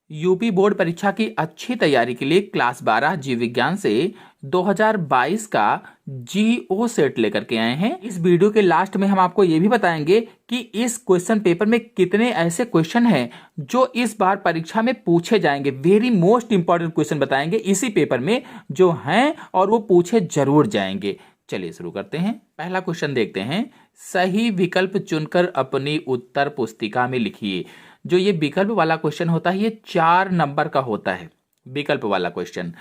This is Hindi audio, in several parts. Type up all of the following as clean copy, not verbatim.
यूपी बोर्ड परीक्षा की अच्छी तैयारी के लिए क्लास 12 जीव विज्ञान से 2022 का जीओ सेट लेकर के आए हैं। इस वीडियो के लास्ट में हम आपको ये भी बताएंगे कि इस क्वेश्चन पेपर में कितने ऐसे क्वेश्चन हैं जो इस बार परीक्षा में पूछे जाएंगे। वेरी मोस्ट इंपॉर्टेंट क्वेश्चन बताएंगे इसी पेपर में जो हैं और वो पूछे जरूर जाएंगे। चलिए शुरू करते हैं। पहला क्वेश्चन देखते हैं। सही विकल्प चुनकर अपनी उत्तर पुस्तिका में लिखिए। जो ये विकल्प वाला क्वेश्चन होता है ये 4 नंबर का होता है, विकल्प वाला क्वेश्चन।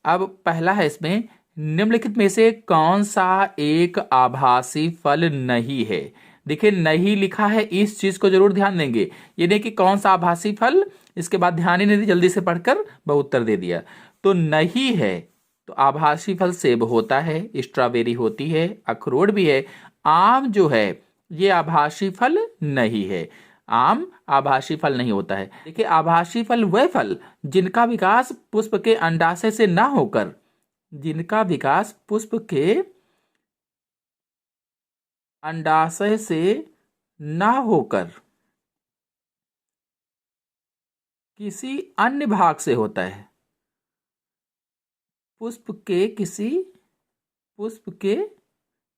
अब पहला है इसमें, निम्नलिखित में से कौन सा एक आभासी फल नहीं है। देखिए नहीं लिखा है, इस चीज को जरूर ध्यान देंगे। ये नहीं कि कौन सा आभासी फल, इसके बाद ध्यान ही नहीं दिया, जल्दी से पढ़कर बहुत उत्तर दे दिया। तो नहीं है तो आभासी फल सेब होता है, स्ट्रॉबेरी होती है, अखरोट भी है। आम जो है ये आभासी फल नहीं है, आम आभासी फल नहीं होता है। देखिए आभासी फल वह फल जिनका विकास पुष्प के अंडाशय से ना होकर, जिनका विकास पुष्प के अंडाशय से ना होकर किसी अन्य भाग से होता है, पुष्प के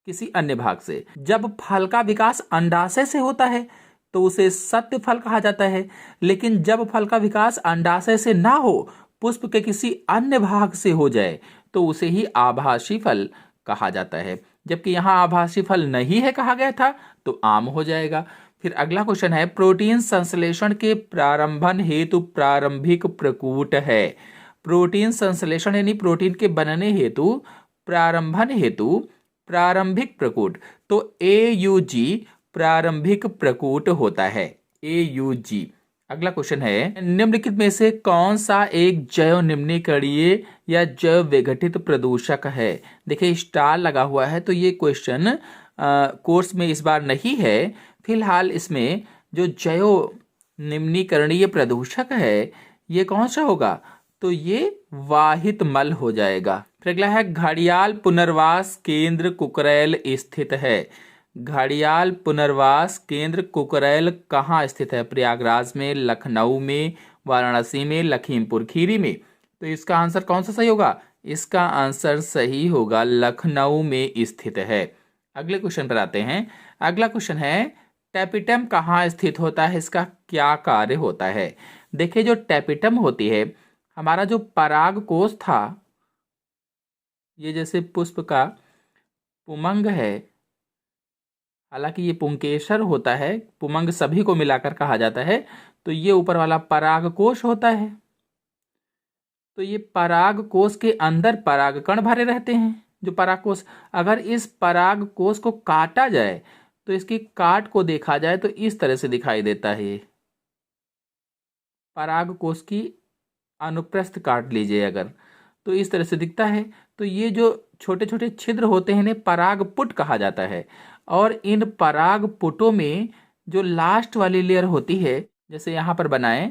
किसी अन्य भाग से। जब फल का विकास अंडाशय से होता है तो उसे सत्य फल कहा जाता है, लेकिन जब फल का विकास अंडाशय से ना हो, पुष्प के किसी अन्य भाग से हो जाए तो उसे ही आभासी फल कहा जाता है। जबकि यहां आभासी फल नहीं है कहा गया था तो आम हो जाएगा। फिर अगला क्वेश्चन है, प्रोटीन संश्लेषण के प्रारंभन हेतु प्रारंभिक प्रकूट है। प्रोटीन संश्लेषण यानी प्रोटीन के बनने हेतु प्रारंभन हेतु प्रारंभिक प्रकूट, तो AUG प्रारंभिक प्रकूट होता है, AUG। अगला क्वेश्चन है, निम्नलिखित में से कौन सा एक जैव निम्नीकरणीय या जैव विघटित प्रदूषक है। देखिए स्टार लगा हुआ है तो ये क्वेश्चन कोर्स में इस बार नहीं है। फिलहाल इसमें जो जैव निम्नीकरणीय प्रदूषक है ये कौन सा होगा, तो ये वाहित मल हो जाएगा। फिर अगला है, घड़ियाल पुनर्वास केंद्र कुकरैल स्थित है। घड़ियाल पुनर्वास केंद्र कुकरैल कहाँ स्थित है, प्रयागराज में, लखनऊ में, वाराणसी में, लखीमपुर खीरी में। तो इसका आंसर कौन सा सही होगा, इसका आंसर सही होगा लखनऊ में स्थित है। अगले क्वेश्चन पर आते हैं। अगला क्वेश्चन है, टैपिटम कहाँ स्थित होता है, इसका क्या कार्य होता है। देखिए जो टैपिटम होती है, हमारा जो पराग कोश था, ये जैसे पुष्प का पुमंग है, हालांकि ये पुंकेसर होता है, पुमंग सभी को मिलाकर कहा जाता है, तो ये ऊपर वाला पराग कोश होता है। तो ये पराग कोश के अंदर परागकण भरे रहते हैं। जो पराग कोश, अगर इस पराग कोश को काटा जाए तो इसकी काट को देखा जाए तो इस तरह से दिखाई देता है। पराग कोश की अनुप्रस्थ काट लीजिए अगर, तो इस तरह से दिखता है। तो ये जो छोटे छोटे छिद्र होते हैं इन्हें परागपुट कहा जाता है। और इन परागपुटों में जो लास्ट वाली लेयर होती है, जैसे यहाँ पर बनाएं,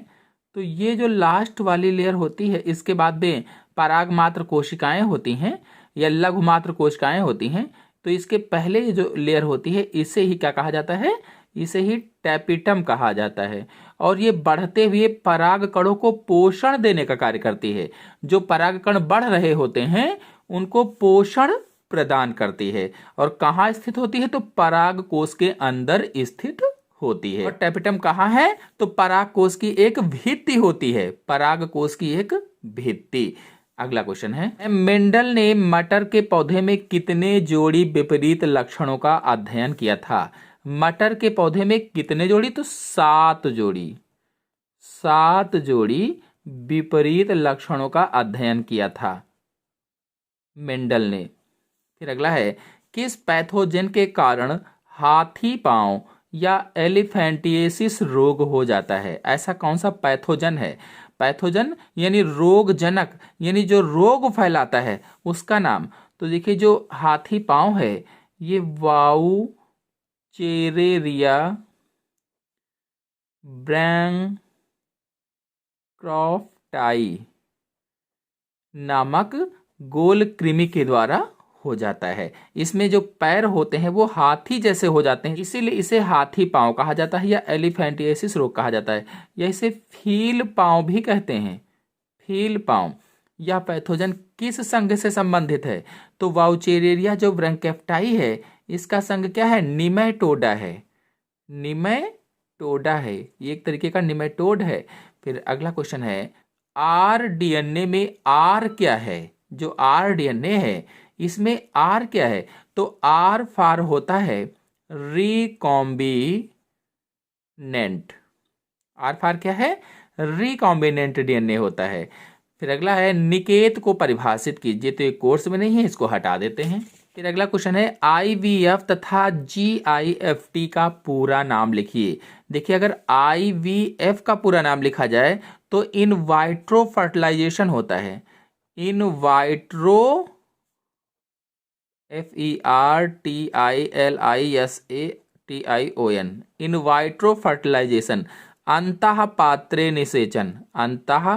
तो ये जो लास्ट वाली लेयर होती है इसके बाद में पराग मात्र कोशिकाएं होती हैं या लघु मात्र कोशिकाएं होती हैं। तो इसके पहले जो लेयर होती है इसे ही क्या कहा जाता है, इसे ही टैपिटम कहा जाता है। और ये बढ़ते हुए पराग कणों को पोषण देने का कार्य करती है। जो पराग कण बढ़ रहे होते हैं उनको पोषण प्रदान करती है। और कहाँ स्थित होती है, तो पराग कोश के अंदर स्थित होती है। और टैपिटम कहाँ है, तो पराग कोश की एक भित्ति होती है, पराग कोश की एक भित्ति। अगला क्वेश्चन है, मेंडल ने मटर के पौधे में कितने जोड़ी विपरीत लक्षणों का अध्ययन किया था। मटर के पौधे में कितने जोड़ी, तो 7 जोड़ी, 7 जोड़ी विपरीत लक्षणों का अध्ययन किया था मेंडल ने। फिर अगला है, किस पैथोजन के कारण हाथी पांव या एलिफेंटिएसिस रोग हो जाता है। ऐसा कौन सा पैथोजन है, पैथोजन यानी रोगजनक, यानी जो रोग फैलाता है उसका नाम। तो देखिए जो हाथी पांव है ये वाउ चेरेरिया ब्रैंक्रोफ्टाई नामक गोल कृमि के द्वारा हो जाता है। इसमें जो पैर होते हैं वो हाथी जैसे हो जाते हैं, इसीलिए इसे हाथी पांव कहा जाता है या एलिफेंटिएसिस रोग कहा जाता है, या इसे फील पांव भी कहते हैं। फील पांव। यह पैथोजन किस संघ से संबंधित है? तो वाउचेरेरिया जो ब्रैंकेप्टाई है इसका संघ क्या है? निमेटोडा है। निमेटोडा है, ये एक तरीके का निमेटोड है। फिर अगला क्वेश्चन है, आर डीएनए में आर क्या है? जो आर डीएनए है इसमें आर क्या है? तो आर फार होता है रिकॉम्बिनेंट। आर फार क्या है? रिकॉम्बिनेंट डीएनए होता है। फिर अगला है, निकेत को परिभाषित कीजिए। तो ये कोर्स में नहीं है, इसको हटा देते हैं। फिर अगला क्वेश्चन है, आईवीएफ तथा जीआईएफटी का पूरा नाम लिखिए। देखिए, अगर आईवीएफ का पूरा नाम लिखा जाए तो इन वाइट्रो फर्टिलाइजेशन होता है। इन वाइट्रो, FERTILISATION, इन वाइट्रो फर्टिलाइजेशन। अंतः पात्रे निषेचन, अंतः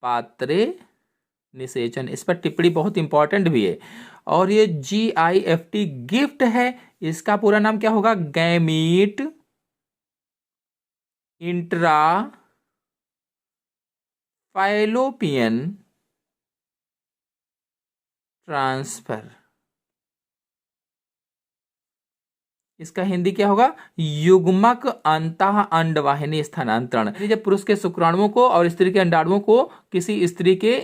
पात्रे निषेचन, इस पर टिप्पणी बहुत इंपॉर्टेंट भी है। और ये GIFT गिफ्ट है, इसका पूरा नाम क्या होगा? Gamete intra fallopian transfer. इसका हिंदी क्या होगा? युग्मक अंतः अंडवाहिनी स्थानांतरण। जब पुरुष के शुक्राणुओं को और स्त्री के अंडाणुओं को किसी स्त्री के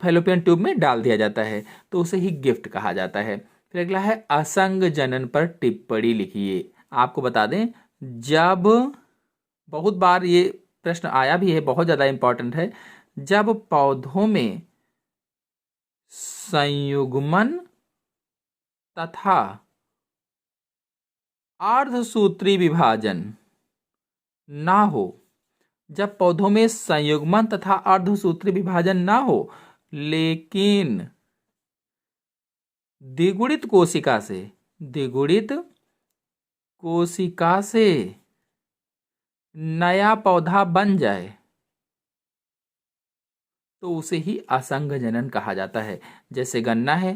फैलोपियन ट्यूब में डाल दिया जाता है तो उसे ही गिफ्ट कहा जाता है। फिर अगला है, असंग जनन पर टिप्पणी लिखिए। आपको बता दें, जब बहुत बार ये प्रश्न आया भी है, बहुत ज्यादा इंपॉर्टेंट है, जब पौधों में संयुग्मन तथा अर्धसूत्री विभाजन ना हो, जब पौधों में संयुग्मन तथा अर्धसूत्री विभाजन ना हो लेकिन द्विगुणित कोशिका से नया पौधा बन जाए तो उसे ही असंग जनन कहा जाता है। जैसे गन्ना है,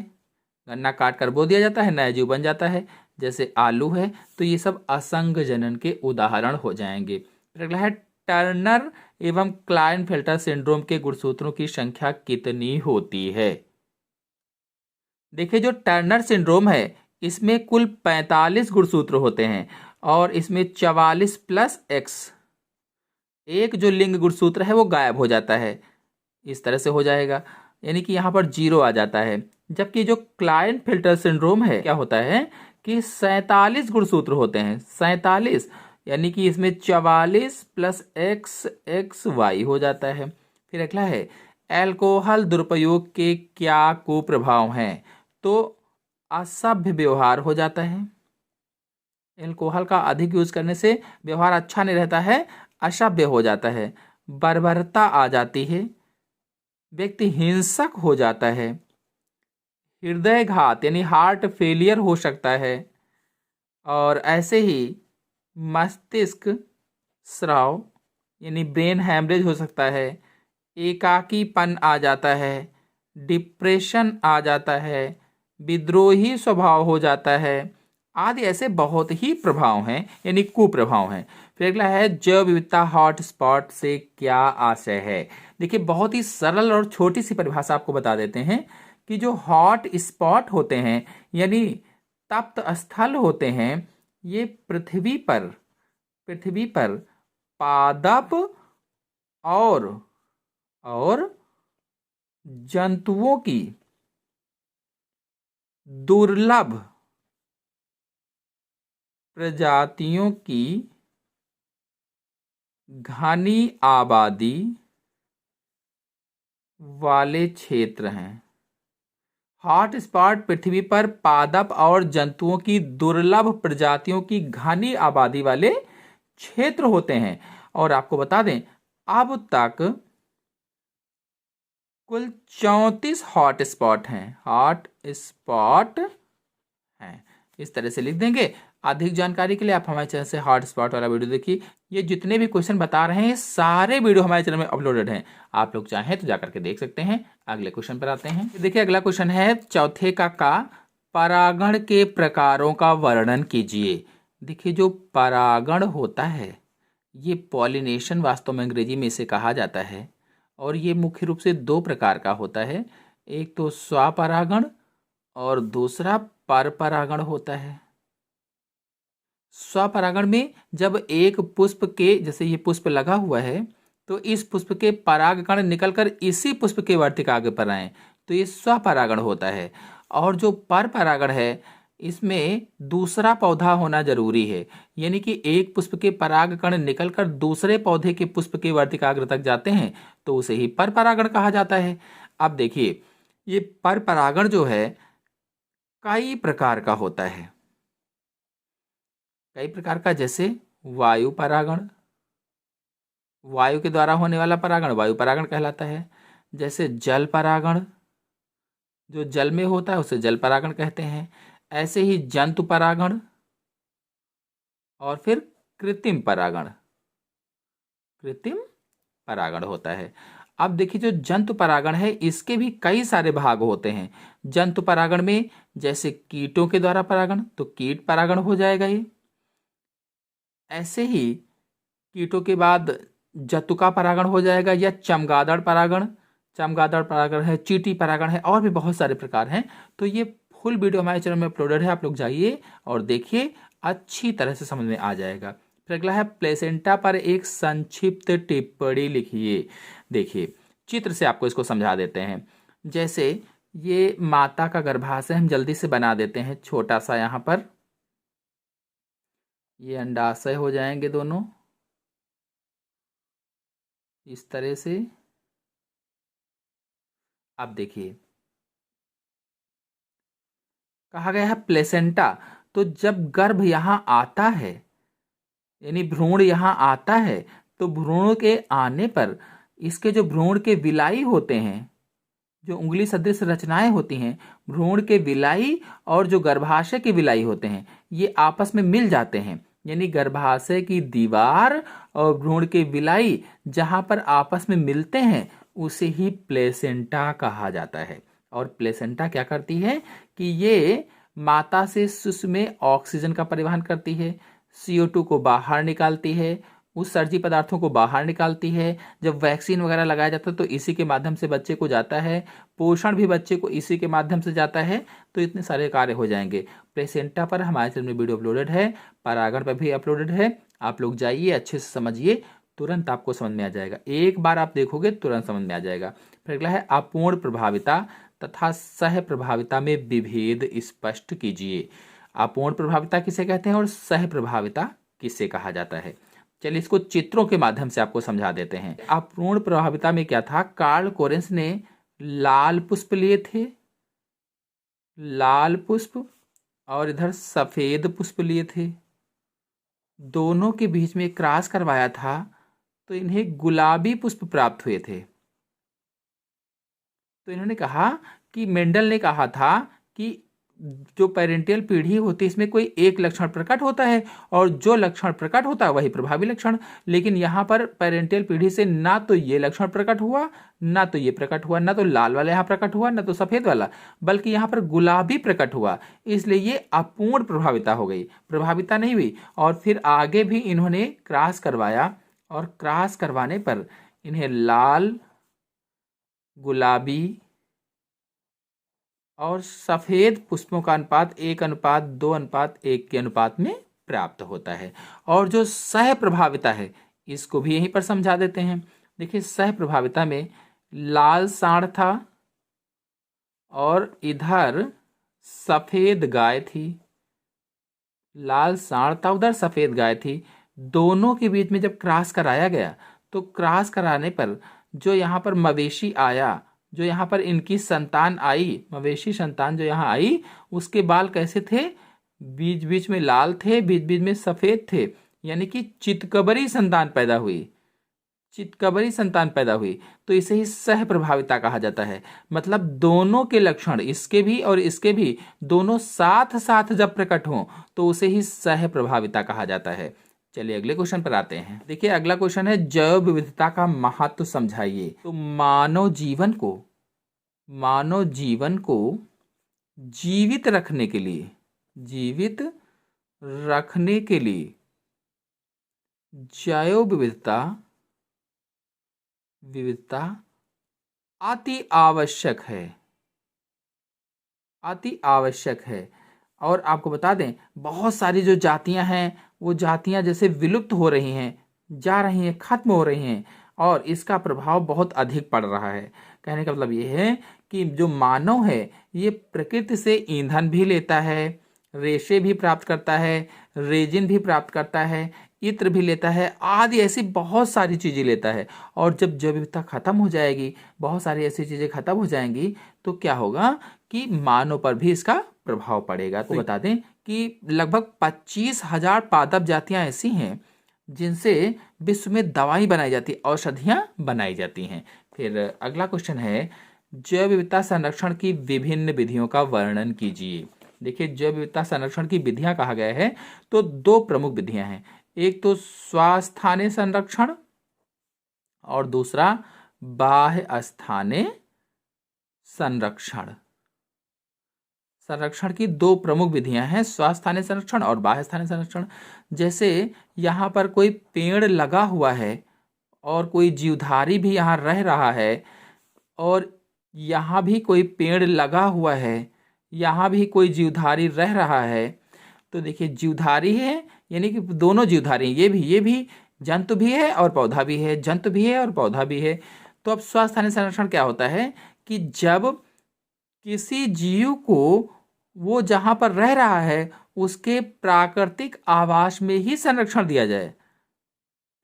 गन्ना काट कर बो दिया जाता है, नया जीव बन जाता है। जैसे आलू है, तो ये सब असंग जनन के उदाहरण हो जाएंगे। फिर अगला है, टर्नर एवं क्लाइनफेल्टर सिंड्रोम के गुणसूत्रों की संख्या कितनी होती है? देखिए, जो टर्नर सिंड्रोम है इसमें कुल 45 गुणसूत्र होते हैं और इसमें 44 प्लस एक्स, एक जो लिंग गुणसूत्र है वो गायब हो जाता है, इस तरह से हो जाएगा, यानी कि यहाँ पर 0 आ जाता है। जबकि जो क्लाइनफेल्टर सिंड्रोम है क्या होता है कि 47 गुणसूत्र होते हैं, 47, यानी कि इसमें 44 प्लस एक्स एक्स वाई हो जाता है। फिर अगला है, अल्कोहल दुरुपयोग के क्या कुप्रभाव हैं? तो असभ्य व्यवहार हो जाता है, अल्कोहल का अधिक यूज करने से व्यवहार अच्छा नहीं रहता है, असभ्य हो जाता है, बर्बरता आ जाती है, व्यक्ति हिंसक हो जाता है, हृदयघात यानी हार्ट फेलियर हो सकता है, और ऐसे ही मस्तिष्क स्राव यानी ब्रेन हैमरेज हो सकता है, एकाकीपन आ जाता है, डिप्रेशन आ जाता है, विद्रोही स्वभाव हो जाता है, आदि ऐसे बहुत ही प्रभाव हैं, यानी कुप्रभाव हैं। फिर अगला है, जैव विविधता हॉटस्पॉट से क्या आशय है? देखिए, बहुत ही सरल और छोटी सी परिभाषा आपको बता देते हैं कि जो हॉट स्पॉट होते हैं यानी तप्त स्थल होते हैं, ये पृथ्वी पर पादप और जंतुओं की दुर्लभ प्रजातियों की घनी आबादी वाले क्षेत्र हैं। हॉट स्पॉट पृथ्वी पर पादप और जंतुओं की दुर्लभ प्रजातियों की घनी आबादी वाले क्षेत्र होते हैं। और आपको बता दें, अब तक कुल 34 हॉट स्पॉट हैं, इस तरह से लिख देंगे। अधिक जानकारी के लिए आप हमारे चैनल से हॉटस्पॉट वाला वीडियो देखिए। ये जितने भी क्वेश्चन बता रहे हैं सारे वीडियो हमारे चैनल में अपलोडेड हैं, आप लोग चाहें तो जाकर के देख सकते हैं। अगले क्वेश्चन पर आते हैं। देखिए अगला क्वेश्चन है चौथे का परागण के प्रकारों का वर्णन कीजिए। देखिए जो परागण होता है ये पॉलिनेशन वास्तव में अंग्रेजी में इसे कहा जाता है, और ये मुख्य रूप से दो प्रकार का होता है। एक तो स्वपरागण और दूसरा परपरागण होता है। स्वपरागण में जब एक पुष्प के, जैसे ये पुष्प लगा हुआ है, तो इस पुष्प के परागकण निकलकर इसी पुष्प के वर्तिका आगे पर आए तो ये स्वपरागण होता है। और जो परपरागण है इसमें दूसरा पौधा होना जरूरी है, यानी कि एक पुष्प के परागकण निकलकर दूसरे पौधे के पुष्प के वर्तिकाग्र तक जाते हैं तो उसे ही परपरागण कहा जाता है। अब देखिए ये परपरागण जो है कई प्रकार का होता है, कई प्रकार का, जैसे वायु परागण, वायु के द्वारा होने वाला परागण वायु परागण कहलाता है। जैसे जल परागण, जो जल में होता है उसे जल परागण कहते हैं। ऐसे ही जंतु परागण और फिर कृत्रिम परागण, कृत्रिम परागण होता है। अब देखिए जो जंतु परागण है इसके भी कई सारे भाग होते हैं। जंतु परागण में जैसे कीटों के द्वारा परागण तो कीट परागण हो जाएगा ये। ऐसे ही कीटों के बाद जतुका परागण हो जाएगा, या चमगादड़ परागण, चमगादड़ परागण है, चींटी परागण है, और भी बहुत सारे प्रकार हैं। तो ये फुल वीडियो हमारे चैनल में अपलोडेड है, आप लोग जाइए और देखिए, अच्छी तरह से समझ में आ जाएगा। फिर अगला है प्लेसेंटा पर एक संक्षिप्त टिप्पणी लिखिए। देखिए चित्र से आपको इसको समझा देते हैं। जैसे ये माता का गर्भाशय हम जल्दी से बना देते हैं, छोटा सा यहाँ पर ये अंडाशय हो जाएंगे दोनों इस तरह से। अब देखिए कहा गया है प्लेसेंटा, तो जब गर्भ यहां आता है यानी भ्रूण यहां आता है तो भ्रूण के आने पर इसके जो भ्रूण के विलाई होते हैं, जो उंगली सदृश रचनाएं होती हैं, भ्रूण के विलाई और जो गर्भाशय के विलाई होते हैं ये आपस में मिल जाते हैं। यानी गर्भाशय की दीवार और भ्रूण के विलाई जहां पर आपस में मिलते हैं उसे ही प्लेसेंटा कहा जाता है। और प्लेसेंटा क्या करती है कि ये माता से शिशु में ऑक्सीजन का परिवहन करती है, CO2 को बाहर निकालती है, उत्सर्जी पदार्थों को बाहर निकालती है। जब वैक्सीन वगैरह लगाया जाता है तो इसी के माध्यम से बच्चे को जाता है, पोषण भी बच्चे को इसी के माध्यम से जाता है। तो इतने सारे कार्य हो जाएंगे। प्लेसेंटा पर हमारे चैनल में वीडियो अपलोडेड है, परागण पर भी अपलोडेड है, आप लोग जाइए अच्छे से समझिए, तुरंत आपको समझ में आ जाएगा। एक बार आप देखोगे तुरंत समझ में आ जाएगा। फिर अगला है अपूर्ण प्रभाविता तथा सह प्रभाविता में विभेद स्पष्ट कीजिए। अपूर्ण प्रभाविता किसे कहते हैं और सह प्रभाविता किसे कहा जाता है। चलिए इसको चित्रों के माध्यम से आपको समझा देते हैं। अपूर्ण प्रभाविता में क्या था, कार्ल कोरेंस ने लाल पुष्प लिए थे, लाल पुष्प, और इधर सफेद पुष्प लिए थे, दोनों के बीच में क्रॉस करवाया था तो इन्हें गुलाबी पुष्प प्राप्त हुए थे। तो इन्होंने कहा कि मेंडल ने कहा था कि जो पेरेंटियल पीढ़ी होती है इसमें कोई एक लक्षण प्रकट होता है और जो लक्षण प्रकट होता है वही प्रभावी लक्षण। लेकिन यहाँ पर पेरेंटियल पीढ़ी से ना तो ये लक्षण प्रकट हुआ, ना तो ये प्रकट हुआ, ना तो लाल वाला यहाँ प्रकट हुआ, ना तो सफेद वाला, बल्कि यहाँ पर गुलाबी प्रकट हुआ। इसलिए ये अपूर्ण प्रभाविता हो गई, प्रभाविता नहीं हुई। और फिर आगे भी इन्होंने क्रॉस करवाया और क्रॉस करवाने पर इन्हें लाल, गुलाबी और सफेद पुष्पों का अनुपात 1:2:1 के अनुपात में प्राप्त होता है। और जो सह प्रभाविता है इसको भी यहीं पर समझा देते हैं। देखिए सह प्रभाविता में लाल सांड था और इधर सफेद गाय थी, लाल सांड था उधर सफेद गाय थी। दोनों के बीच में जब क्रॉस कराया गया तो क्रॉस कराने पर जो यहाँ पर मवेशी आया, जो यहाँ पर इनकी संतान आई, मवेशी संतान जो यहाँ आई, उसके बाल कैसे थे, बीच बीच में लाल थे, बीच बीच में सफेद थे, यानी कि चितकबरी संतान पैदा हुई। चितकबरी संतान पैदा हुई तो इसे ही सह प्रभाविता कहा जाता है। मतलब दोनों के लक्षण, इसके भी और इसके भी, दोनों साथ साथ जब प्रकट हों तो उसे ही सह प्रभाविता कहा जाता है। चलिए अगले क्वेश्चन पर आते हैं। देखिए अगला क्वेश्चन है जैव विविधता का महत्व समझाइए। तो मानव जीवन को जीवित रखने के लिए जैव विविधता अति आवश्यक है। और आपको बता दें बहुत सारी जो जातियां हैं वो जातियां जैसे विलुप्त हो रही हैं, जा रही हैं, खत्म हो रही हैं और इसका प्रभाव बहुत अधिक पड़ रहा है। कहने का मतलब ये है कि जो मानव है ये प्रकृति से ईंधन भी लेता है, रेशे भी प्राप्त करता है, रेजिन भी प्राप्त करता है, इत्र भी लेता है, आदि ऐसी बहुत सारी चीज़ें लेता है। और जब जैव विविधता खत्म हो जाएगी, बहुत सारी ऐसी चीज़ें खत्म हो जाएंगी तो क्या होगा कि मानव पर भी इसका प्रभाव पड़ेगा। तो बता दें कि लगभग 25,000 पादप जातियां ऐसी हैं जिनसे विश्व में दवाई बनाई जाती है, औषधियां बनाई जाती हैं। फिर अगला क्वेश्चन है जैव विविधता संरक्षण की विभिन्न विधियों का वर्णन कीजिए। देखिए जैव विविधता संरक्षण की विधियां कहा गया है तो 2 प्रमुख विधियां हैं, एक तो स्वास्थानीय संरक्षण और दूसरा बाह्य स्थानीय संरक्षण की 2 प्रमुख विधियां हैं, स्वास्थानीय संरक्षण और बाह्य स्थानीय संरक्षण। जैसे यहाँ पर कोई पेड़ लगा हुआ है और कोई जीवधारी भी यहाँ रह रहा है और यहाँ भी कोई पेड़ लगा हुआ है, यहाँ भी कोई जीवधारी रह रहा है। तो देखिए जीवधारी है यानी कि दोनों जीवधारी हैं, ये भी जंतु भी है और पौधा भी है, जंतु भी है और पौधा भी है। तो अब स्वास्थानीय संरक्षण क्या होता है कि जब किसी जीव को वो जहाँ पर रह रहा है उसके प्राकृतिक आवास में ही संरक्षण दिया जाए,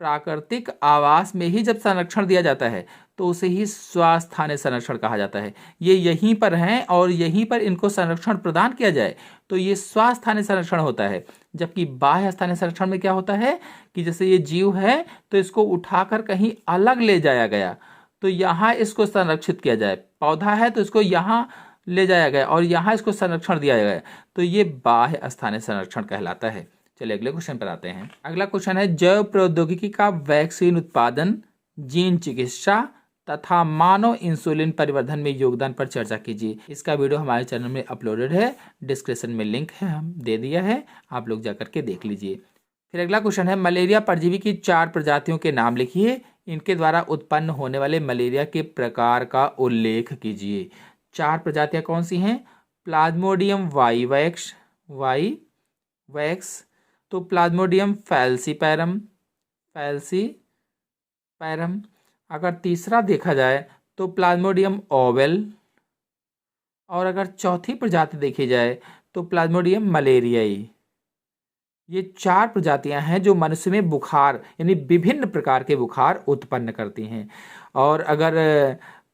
प्राकृतिक आवास में ही जब संरक्षण दिया जाता है तो उसे ही स्वास्थानीय संरक्षण कहा जाता है। ये यहीं पर हैं और यहीं पर इनको संरक्षण प्रदान किया जाए तो ये स्वास्थानीय संरक्षण होता है। जबकि बाह्य स्थानीय संरक्षण में क्या होता है कि जैसे ये जीव है तो इसको उठाकर कहीं अलग ले जाया गया तो यहाँ इसको संरक्षित किया जाए, पौधा है तो इसको यहाँ ले जाया गया और यहाँ इसको संरक्षण दिया गया, तो ये बाह्य स्थानीय संरक्षण कहलाता है। चलिए अगले क्वेश्चन पर आते हैं। अगला क्वेश्चन है जैव प्रौद्योगिकी का वैक्सीन उत्पादन, जीन चिकित्सा तथा मानव इंसुलिन परिवर्धन में योगदान पर चर्चा कीजिए। इसका वीडियो हमारे चैनल में अपलोडेड है, डिस्क्रिप्शन में लिंक है, हम दे दिया है, आप लोग जाकर के देख लीजिए। फिर अगला क्वेश्चन है मलेरिया परजीवी की 4 प्रजातियों के नाम लिखिए, इनके द्वारा उत्पन्न होने वाले मलेरिया के प्रकार का उल्लेख कीजिए। 4 प्रजातियां कौन सी हैं? प्लाज्मोडियम वाइवैक्स, तो प्लाज्मोडियम फैल्सीपैरम। अगर तीसरा देखा जाए तो प्लाज्मोडियम ओवेल, और अगर चौथी प्रजाति देखी जाए तो प्लाज्मोडियम मलेरियाई। ये 4 प्रजातियां हैं जो मनुष्य में बुखार यानी विभिन्न प्रकार के बुखार उत्पन्न करती हैं। और अगर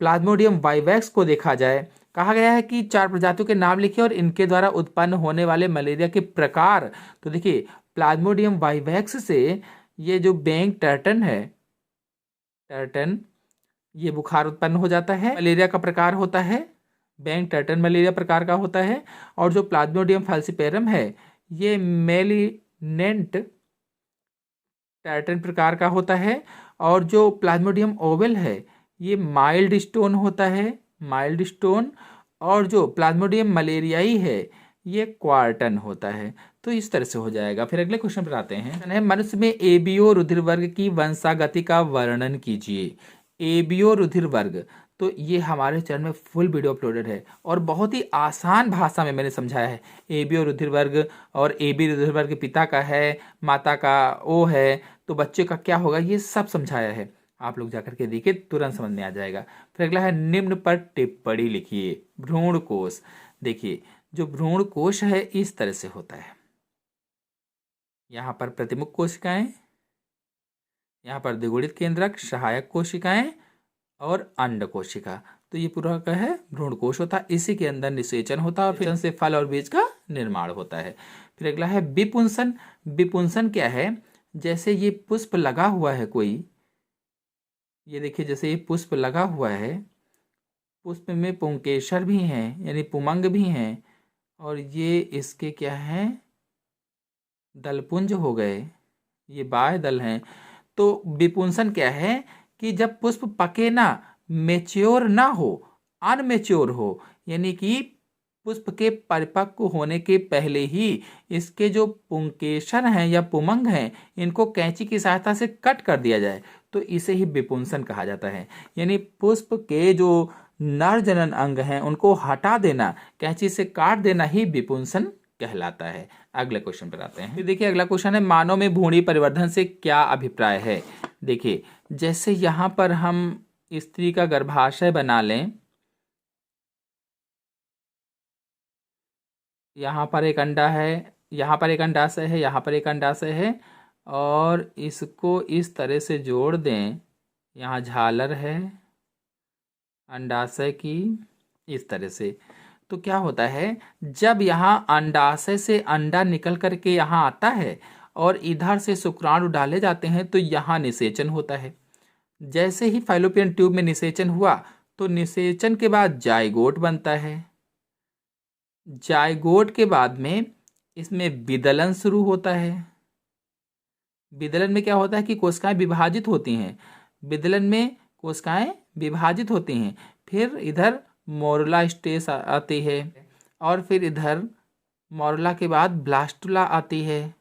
प्लाज्मोडियम वाइवैक्स को देखा जाए, कहा गया है कि 4 प्रजातियों के नाम लिखिए और इनके द्वारा उत्पन्न होने वाले मलेरिया के प्रकार। तो देखिए प्लाज्मोडियम वाइवैक्स से ये जो बैंग टर्टन है, ये बुखार उत्पन्न हो जाता है, मलेरिया का प्रकार होता है, बैंग टर्टन मलेरिया प्रकार का होता है। और जो प्लाज्मोडियम फैल्सीपेरम है ये मेलिनेंट टर्टन प्रकार का होता है। और जो प्लाज्मोडियम ओवेल है ये माइल्ड स्टोन होता है, और जो प्लाज्मोडियम मलेरियाई है ये क्वार्टन होता है। तो इस तरह से हो जाएगा। फिर अगले क्वेश्चन पर आते हैं। मनुष्य में एबीओ रुधिर वर्ग की वंशागति का वर्णन कीजिए। एबीओ रुधिर वर्ग, तो ये हमारे चैनल में फुल वीडियो अपलोडेड है और बहुत ही आसान भाषा में मैंने समझाया है। एबीओ रुधिर वर्ग, और एबी रुधिर वर्ग पिता का है, माता का ओ है, तो बच्चे का क्या होगा, ये सब समझाया है। आप लोग जाकर के देखिए, तुरंत समझ में आ जाएगा। फिर अगला है निम्न पर टिप्पणी लिखिए। भ्रूण कोश, देखिए जो भ्रूण कोश है इस तरह से होता है। यहाँ पर प्रतिमुख कोशिकाएं, यहाँ पर द्विगुणित केंद्रक, सहायक कोशिकाएं और अंड कोशिका। तो ये पूरा का है भ्रूण कोश होता है। इसी के अंदर निषेचन होता है और फिर से फल और बीज का निर्माण होता है। फिर अगला है विपुंसन। विपुंसन क्या है? जैसे ये पुष्प लगा हुआ है कोई, ये देखिए जैसे ये पुष्प लगा हुआ है, पुष्प में पुंकेसर भी हैं यानी पुमंग भी हैं, और ये इसके क्या हैं, दलपुंज हो गए, ये बाह्य दल हैं। तो विपुंसन क्या है कि जब पुष्प पके ना, मेच्योर ना हो, अनमेच्योर हो, यानी कि पुष्प के परिपक्व होने के पहले ही इसके जो पुंकेसर हैं या पुमंग हैं, इनको कैंची की सहायता से कट कर दिया जाए, तो इसे ही विपुंसन कहा जाता है। यानी पुष्प के जो नर जनन अंग हैं उनको हटा देना, कैंची से काट देना ही विपुंसन कहलाता है। अगले क्वेश्चन पर आते हैं। देखिए अगला क्वेश्चन है, मानव में भ्रूणी परिवर्धन से क्या अभिप्राय है। देखिए जैसे यहाँ पर हम स्त्री का गर्भाशय बना लें, यहाँ पर एक अंडा है, यहाँ पर एक अंडाशय है, यहाँ पर एक अंडाशय है, और इसको इस तरह से जोड़ दें, यहाँ झालर है अंडाशय की, इस तरह से, तो क्या होता है, जब यहाँ अंडाशय से अंडा निकल करके यहाँ आता है और इधर से शुक्राणु डाले जाते हैं तो यहाँ निषेचन होता है। जैसे ही फैलोपियन ट्यूब में निषेचन हुआ तो निषेचन के बाद जाइगोट बनता है। जाइगोट के बाद में इसमें विदलन शुरू होता है। विदलन में क्या होता है कि कोशिकाएं विभाजित होती हैं, विदलन में कोशिकाएं विभाजित होती हैं, फिर इधर मोरुला स्टेज आती है, और फिर इधर मोरुला के बाद ब्लास्टुला आती है,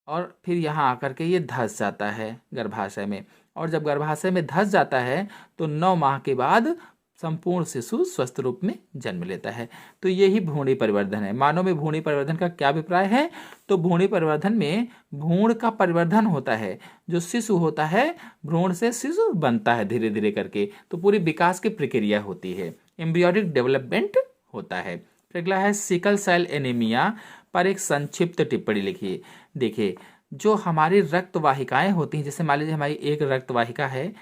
और फिर यहाँ आकर के ये धंस जाता है गर्भाशय में, और जब गर्भाशय में धंस जाता है तो 9 माह के बाद संपूर्ण शिशु स्वस्थ रूप में जन्म लेता है। तो यही भ्रूणी परिवर्धन है। मानव में भ्रूणी परिवर्धन का क्या अभिप्राय है, तो भ्रूणी परिवर्धन में भ्रूण का परिवर्धन होता है, जो शिशु होता है भ्रूण से शिशु बनता है धीरे धीरे करके, तो पूरी विकास की प्रक्रिया होती है, एम्ब्रियोनिक डेवलपमेंट होता है। फिर अगला है सिकल सेल एनीमिया पर एक संक्षिप्त टिप्पणी लिखिए। देखिए जो हमारी रक्त वाहिकाएं होती हैं, जैसे मान लीजिए हमारी एक रक्त वाहिका है,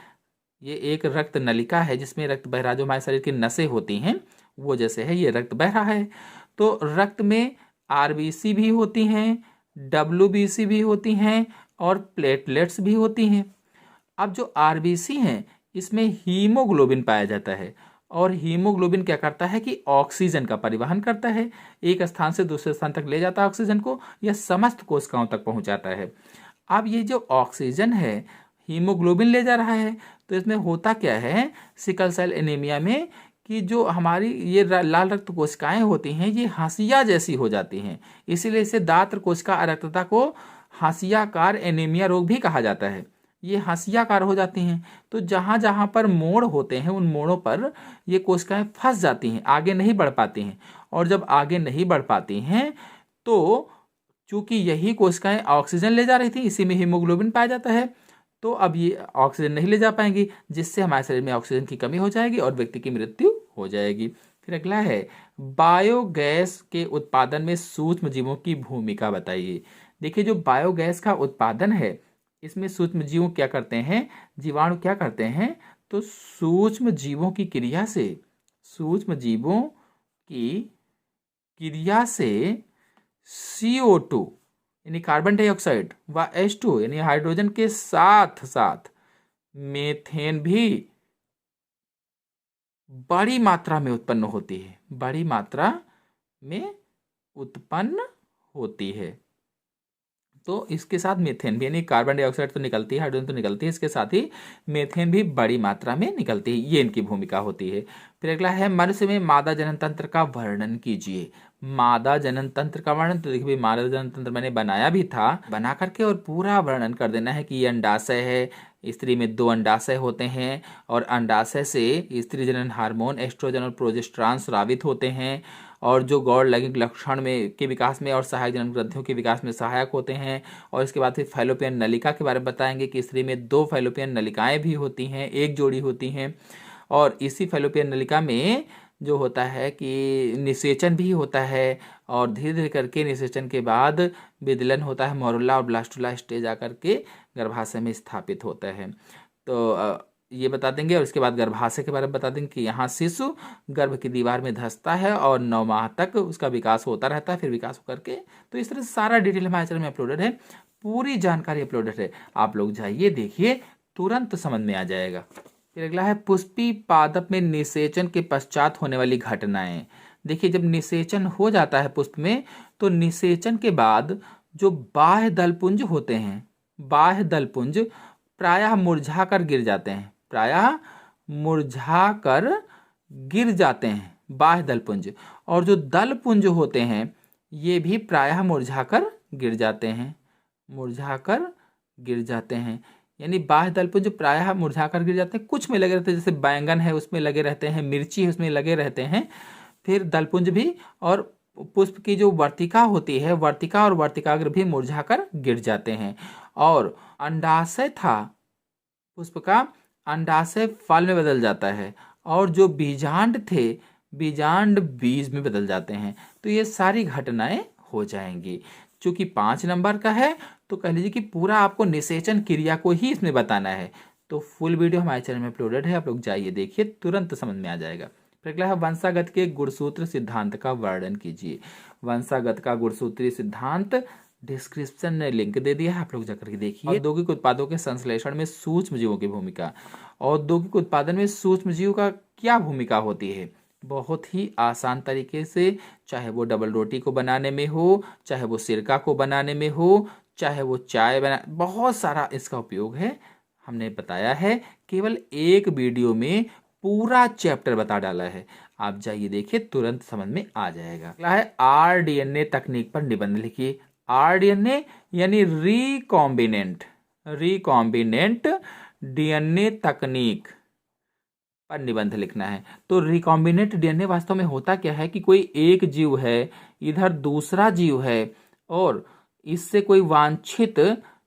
ये एक रक्त नलिका है जिसमें रक्त बह रहा, जो हमारे शरीर की नसें होती हैं वो जैसे है ये रक्त बह रहा है, तो रक्त में आरबीसी भी होती हैं, डब्ल्यूबीसी भी होती हैं, और प्लेटलेट्स भी होती हैं। अब जो आरबीसी हैं इसमें हीमोग्लोबिन पाया जाता है, और हीमोग्लोबिन क्या करता है कि ऑक्सीजन का परिवहन करता है, एक स्थान से दूसरे स्थान तक ले जाता है ऑक्सीजन को, यह समस्त कोशिकाओं तक पहुंचाता है। अब ये जो ऑक्सीजन है हीमोग्लोबिन ले जा रहा है, तो इसमें होता क्या है सिकल सेल एनीमिया में कि जो हमारी ये लाल रक्त कोशिकाएं होती हैं ये हाशिया जैसी हो जाती हैं, इसीलिए इसे दात्र कोशिका अरक्तता को हाशियाकार एनीमिया रोग भी कहा जाता है। ये हाशियाकार हो जाती हैं, तो जहाँ जहाँ पर मोड़ होते हैं उन मोड़ों पर ये कोशिकाएं फंस जाती हैं, आगे नहीं बढ़ पाती हैं, और जब आगे नहीं बढ़ पाती हैं तो चूंकि यही कोशिकाएं ऑक्सीजन ले जा रही थी, इसी में हीमोग्लोबिन पाया जाता है, तो अब ये ऑक्सीजन नहीं ले जा पाएंगी, जिससे हमारे शरीर में ऑक्सीजन की कमी हो जाएगी और व्यक्ति की मृत्यु हो जाएगी। फिर अगला है बायोगैस के उत्पादन में सूक्ष्म जीवों की भूमिका बताइए। देखिए जो बायोगैस का उत्पादन है इसमें सूक्ष्म जीव क्या करते हैं, जीवाणु क्या करते हैं, तो सूक्ष्म जीवों की क्रिया से, सूक्ष्म जीवों की क्रिया से CO2 यानी कार्बन डाइऑक्साइड व H2 यानी हाइड्रोजन के साथ साथ मीथेन भी बड़ी मात्रा में उत्पन्न होती है, बड़ी मात्रा में उत्पन्न होती है। तो इसके साथ मीथेन भी, यानी कार्बन डाइऑक्साइड तो निकलती है, हाइड्रोजन तो निकलती है, इसके साथ ही मीथेन भी बड़ी मात्रा में निकलती है, ये इनकी भूमिका होती है। फिर अगला है मनुष्य में मादा जनन तंत्र का वर्णन कीजिए। मादा जनन तंत्र का वर्णन, तो देखिए मादा जनन तंत्र मैंने बनाया भी था, बना करके और पूरा वर्णन कर देना है कि ये अंडाशय है, स्त्री में 2 अंडाशय होते हैं, और अंडाशय से स्त्री जनन हार्मोन एस्ट्रोजन और प्रोजेस्टेरॉन स्रावित होते हैं, और जो गौड़ लैंगिक लक्षण में के विकास में और सहायक जनन ग्रंथियों के विकास में सहायक होते हैं। और इसके बाद फिर फैलोपियन नलिका के बारे में बताएंगे कि स्त्री में 2 फैलोपियन नलिकाएं भी होती हैं, एक जोड़ी होती हैं, और इसी फैलोपियन नलिका में जो होता है कि निषेचन भी होता है, और धीरे धीरे करके निषेचन के बाद विदलन होता है, मोरुला और ब्लास्टुला स्टेज आकर के गर्भाशय में स्थापित होता है। तो ये बता देंगे, और इसके बाद गर्भाशय के बारे में बता देंगे कि यहाँ शिशु गर्भ की दीवार में धंसता है और 9 माह तक उसका विकास होता रहता है, फिर विकास होकर के, तो इस तरह से सारा डिटेल हमारे चैनल में अपलोडेड है, पूरी जानकारी अपलोडेड है। आप लोग जाइए देखिए, तुरंत समझ में आ जाएगा। फिर अगला है पुष्पी पादप में निषेचन के पश्चात होने वाली घटनाएं। देखिए, जब निषेचन हो जाता है पुष्प में, तो निषेचन के बाद जो बाह्य दलपुंज होते हैं, बाह्य दलपुंज प्रायः मुरझा कर गिर जाते हैं, प्रायः मुरझा कर गिर जाते हैं बाह्य दलपुंज। और जो दलपुंज होते हैं ये भी प्रायः मुरझाकर गिर जाते हैं, मुरझाकर गिर जाते हैं। यानी बाह्य दलपुंज प्रायः मुरझाकर गिर जाते हैं, कुछ में लगे रहते हैं, जैसे बैंगन है उसमें लगे रहते हैं, मिर्ची है उसमें लगे रहते हैं। फिर दलपुंज भी और पुष्प की जो वर्तिका होती है, वर्तिका और वर्तिकाग्र भी मुरझाकर गिर जाते हैं। और अंडाशय था पुष्प का, अंडाशय फल में बदल जाता है, और जो बीजांड थे बीजांड बीज में बदल जाते हैं। तो ये सारी घटनाएं हो जाएंगी। चूंकि 5 नंबर का है तो कह लीजिए कि पूरा आपको निषेचन क्रिया को ही इसमें बताना है। तो फुल वीडियो हमारे चैनल में अपलोडेड है, आप लोग जाइए देखिए, तुरंत समझ में आ जाएगा। फिर अगला है वंशागत के गुणसूत्र सिद्धांत का वर्णन कीजिए। वंशागत का गुणसूत्रीय सिद्धांत डिस्क्रिप्शन में लिंक दे दिया है, आप लोग जाकर के देखिए। औद्योगिक उत्पादों के संश्लेषण में सूक्ष्म जीवों की भूमिका। औद्योगिक उत्पादन में सूक्ष्म जीव का क्या भूमिका होती है? बहुत ही आसान तरीके से, चाहे वो डबल रोटी को बनाने में हो, चाहे वो सिरका को बनाने में हो, चाहे वो चाय बना, बहुत सारा इसका उपयोग है। हमने बताया है, केवल एक वीडियो में पूरा चैप्टर बता डाला है, आप जाइए देखिए, तुरंत समझ में आ जाएगा। अगला है आरडीएनए तकनीक पर निबंध लिखिए। आरडीएनए यानी रिकॉम्बिनेंट डीएनए तकनीक पर निबंध लिखना है। तो रिकॉम्बिनेंट डीएनए वास्तव में होता क्या है कि कोई एक जीव है, इधर दूसरा जीव है, और इससे कोई वांछित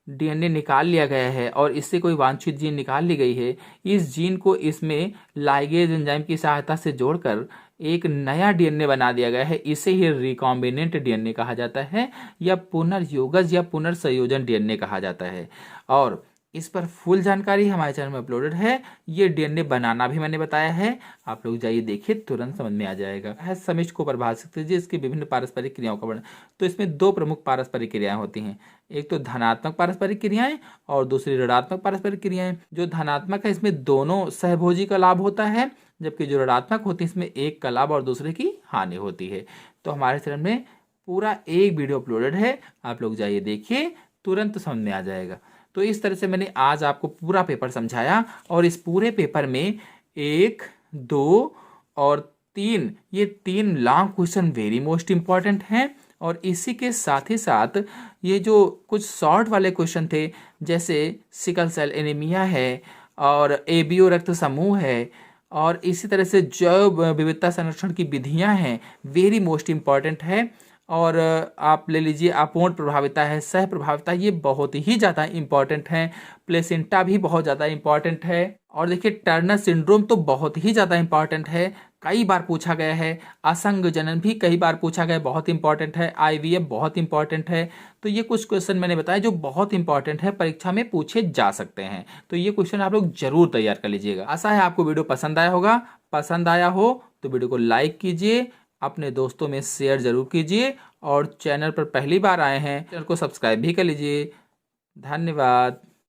डीएनए निकाल लिया गया है, और इससे कोई वांछित जीन निकाल ली गई है। इस जीन को इसमें लाइगेज एंजाइम की सहायता से जोड़कर एक नया डीएनए बना दिया गया है। इसे ही रिकॉम्बिनेंट डीएनए कहा जाता है, या पुनर्योगज या पुनर्संयोजन डीएनए कहा जाता है। और इस पर फुल जानकारी हमारे चैनल में अपलोडेड है। ये डीएनए बनाना भी मैंने बताया है, आप लोग जाइए देखिए, तुरंत समझ में आ जाएगा। है समिष्ट को परिभाषित कीजिए, इसकी विभिन्न पारस्परिक क्रियाओं का वर्णन। तो इसमें 2 प्रमुख पारस्परिक क्रियाएं होती हैं, एक तो धनात्मक पारस्परिक क्रियाएं और दूसरी ऋणात्मक पारस्परिक क्रियाएं। जो धनात्मक है इसमें दोनों सहभोजी का लाभ होता है, जबकि जो ऋणात्मक होती है इसमें एक का लाभ और दूसरे की हानि होती है। तो हमारे चैनल में पूरा एक वीडियो अपलोडेड है, आप लोग जाइए देखिए, तुरंत समझ में आ जाएगा। तो इस तरह से मैंने आज आपको पूरा पेपर समझाया, और इस पूरे पेपर में 1, 2 और 3, ये 3 long question very most important हैं। और इसी के साथ ही साथ ये जो कुछ शॉर्ट वाले क्वेश्चन थे, जैसे सिकल सेल एनीमिया है, और एबीओ रक्त समूह है, और इसी तरह से जैव विविधता संरक्षण की विधियां हैं, वेरी मोस्ट इंपॉर्टेंट है। और आप ले लीजिए अपूर्ण प्रभाविता है, सह प्रभाविता, ये बहुत ही ज़्यादा इंपॉर्टेंट है। प्लेसेंटा भी बहुत ज़्यादा इंपॉर्टेंट है। और देखिए टर्नर सिंड्रोम तो बहुत ही ज़्यादा इंपॉर्टेंट है, कई बार पूछा गया है। असंग जनन भी कई बार पूछा गया, बहुत इंपॉर्टेंट है। आईवीएफ बहुत इंपॉर्टेंट है। तो ये कुछ क्वेश्चन मैंने बताया जो बहुत इंपॉर्टेंट है, परीक्षा में पूछे जा सकते हैं। तो ये क्वेश्चन आप लोग जरूर तैयार कर लीजिएगा। आशा है आपको वीडियो पसंद आया होगा। पसंद आया हो तो वीडियो को लाइक कीजिए, अपने दोस्तों में शेयर जरूर कीजिए, और चैनल पर पहली बार आए हैं चैनल को सब्सक्राइब भी कर लीजिए। धन्यवाद।